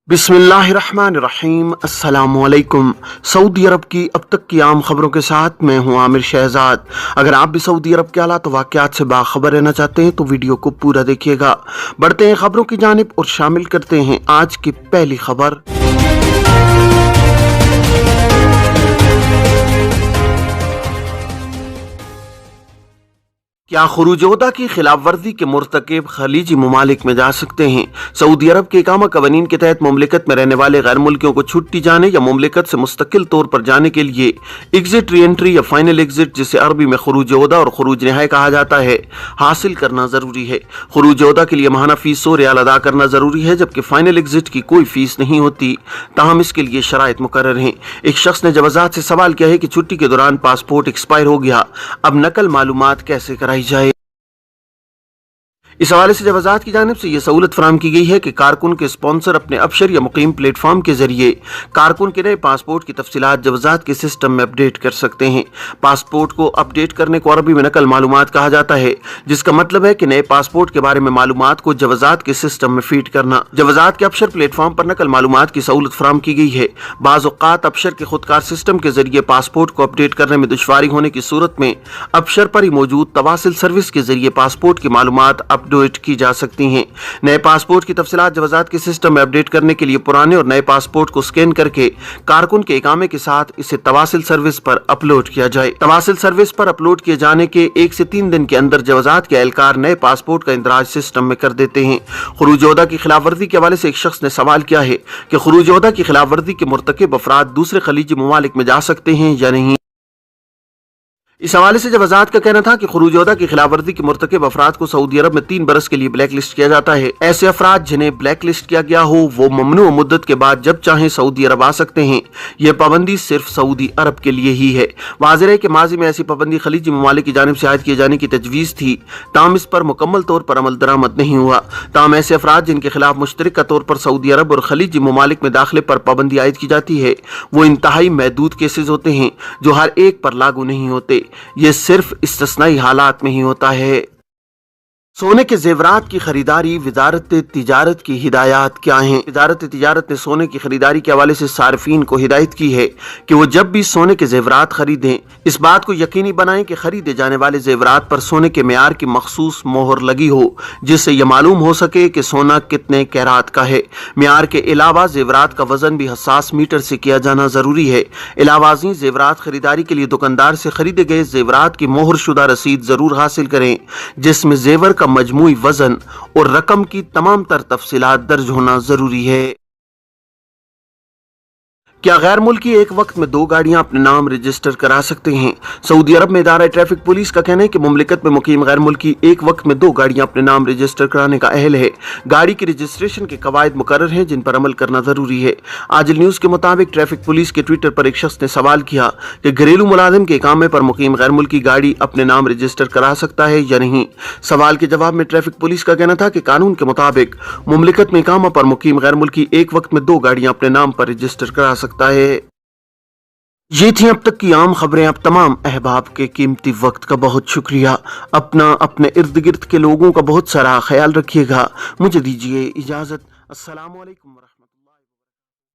बिस्मिल्लाहिर्रहमानिर्रहीम। अस्सलामुअलैकुम। सऊदी अरब की अब तक की आम खबरों के साथ मैं हूं आमिर शहजाद। अगर आप भी सऊदी अरब के हालात वाक़यात से बाखबर रहना चाहते हैं तो वीडियो को पूरा देखिएगा। बढ़ते हैं खबरों की जानिब और शामिल करते हैं आज की पहली खबर। क्या खुरूजोदा की खिलाफ वर्जी के मुर्तकिब खलीजी ममालिक में जा सकते हैं? सऊदी अरब के इकामा कवानीन के तहत मुमलिकत में रहने वाले गैर मुल्कियों को छुट्टी जाने या मुमलिकत से मुस्तकिल तौर पर जाने के लिए एग्जिट री एंट्री या फाइनल एग्जिट, जिसे अरबी में खुरूजोदा और खुरूज नहाय कहा जाता है, हासिल करना जरूरी है। खुरूजोदा के लिए माहाना फीस 100 रियाल अदा करना जरूरी है, जबकि फाइनल एग्जिट की कोई फीस नहीं होती। ताहम इसके लिए शराइत मुकर्रर हैं। एक शख्स ने जवाजात से सवाल किया है कि छुट्टी के दौरान पासपोर्ट एक्सपायर हो गया, अब नकल मालूमात कैसे कराई जाए। इस हवाले से जवाजात की जानिब से यह सहूलत फराहम की गई है कि कारकुन के स्पॉन्सर अपने अबशर या मुकीम प्लेटफॉर्म के जरिए कारकुन के नए पासपोर्ट की तफसीलात जवाजात के सिस्टम में अपडेट कर सकते हैं। पासपोर्ट को अपडेट करने को अरबी में नकल मालूमात कहा जाता है, जिसका मतलब है कि नए पासपोर्ट के बारे में मालूमात को जवाजात के सिस्टम में फीड करना। जवाजात के अबशर प्लेटफॉर्म पर नकल मालूमात की सहूलत फराहम की गई है। बाज़ औक़ात अबशर के खुदकार सिस्टम के जरिए पासपोर्ट को अपडेट करने में दुश्वारी होने की सूरत में अबशर पर ही मौजूद तवासिल सर्विस के जरिए पासपोर्ट की मालूमात अपडेट की जा सकती हैं। नए पासपोर्ट की तफसीलात जवाजात के सिस्टम में अपडेट करने के लिए पुराने और नए पासपोर्ट को स्कैन करके कारकुन के इकामे के साथ इसे तवासिल सर्विस पर अपलोड किया जाए। तवासिल सर्विस पर अपलोड किए जाने के 1 से 3 दिन के अंदर जवाजात के एहलकार नए पासपोर्ट का इंदराज सिस्टम में कर देते हैं। खुरूजोदा की खिलाफ वर्जी के हवाले से एक शख्स ने सवाल किया है कि खुरूजोदा की खिलाफ वर्जी के मुर्तकिब अफराद दूसरे खलीजी ममालिक में जा सकते हैं या नहीं। इस हवाले से जवाजात का कहना था कि खुरूजोदा की खिलाफ वर्जी के मुर्तकिब अफराद को सऊदी अरब में 3 बरस के लिए ब्लैक लिस्ट किया जाता है। ऐसे अफराद जिन्हें ब्लैक लिस्ट किया गया हो वो ममनू मुद्दत के बाद जब चाहें सऊदी अरब आ सकते हैं। यह पाबंदी सिर्फ सऊदी अरब के लिए ही है। वाज़ेह है कि माजी में ऐसी पाबंदी खलीजी ममालिक की जानिब से आयद किए जाने की तजवीज़ थी, ताहम इस पर मुकम्मल तौर पर अमल दरामद नहीं हुआ। ताहम ऐसे अफराद जिनके खिलाफ मुश्तरका तौर पर सऊदी अरब और खलीजी ममालिक में दाखिले पर पाबंदी आयद की जाती है, वो इंतहाई महदूद केसेज होते हैं जो हर एक पर लागू नहीं होते। ये सिर्फ इस्तिस्नाई हालात में ही होता है। सोने के जेवरात की खरीदारी, वजारत तिजारत की हिदायत क्या हैं? वजारत तिजारत ने सोने की खरीदारी के हवाले से सार्फिन को हिदायत की है कि वो जब भी सोने के जेवरात खरीदें, इस बात को यकीनी बनाएं कि खरीदे जाने वाले जेवरात पर सोने के मेयार की मखसूस मोहर लगी हो, जिससे यह मालूम हो सके कि सोना कितने कैरात का है। मेयार के अलावा जेवरात का वजन भी हसास मीटर से किया जाना जरूरी है। अलावाज़ी जेवरात खरीदारी के लिए दुकानदार से खरीदे गए जेवरात की मोहर शुदा रसीद जरूर हासिल करें, जिसमें जेवर का मजमूई वजन और रकम की तमाम तर तफसीलात दर्ज होना जरूरी है। क्या गैर मुल्की एक वक्त में 2 गाड़ियां अपने नाम रजिस्टर करा सकते हैं? सऊदी अरब में इदारा ट्रैफिक पुलिस का कहना है कि मुमलिकत में मुकीम गैर मुल्की एक वक्त में 2 गाड़ियां अपने नाम रजिस्टर कराने का अहल है। गाड़ी की रजिस्ट्रेशन के कवायद मुकर्रर हैं जिन पर अमल करना जरूरी है। आजिल न्यूज के मुताबिक ट्रैफिक पुलिस के ट्विटर पर एक शख्स ने सवाल किया कि घरेलू मुलाजिम के इकामे पर मुकीम गैर मुल्की गाड़ी अपने नाम रजिस्टर करा सकता है या नहीं। सवाल के जवाब में ट्रैफिक पुलिस का कहना था कि कानून के मुताबिक मुमलिकत में इकामा पर मुकीम गैर मुल्की एक वक्त में 2 गाड़ियां अपने नाम पर रजिस्टर करा सकता है। ये थी अब तक की आम खबरें। अब तमाम अहबाब के कीमती वक्त का बहुत शुक्रिया। अपना अपने इर्द गिर्द के लोगों का बहुत सारा ख्याल रखिएगा। मुझे दीजिए इजाजत। अस्सलाम वालेकुम।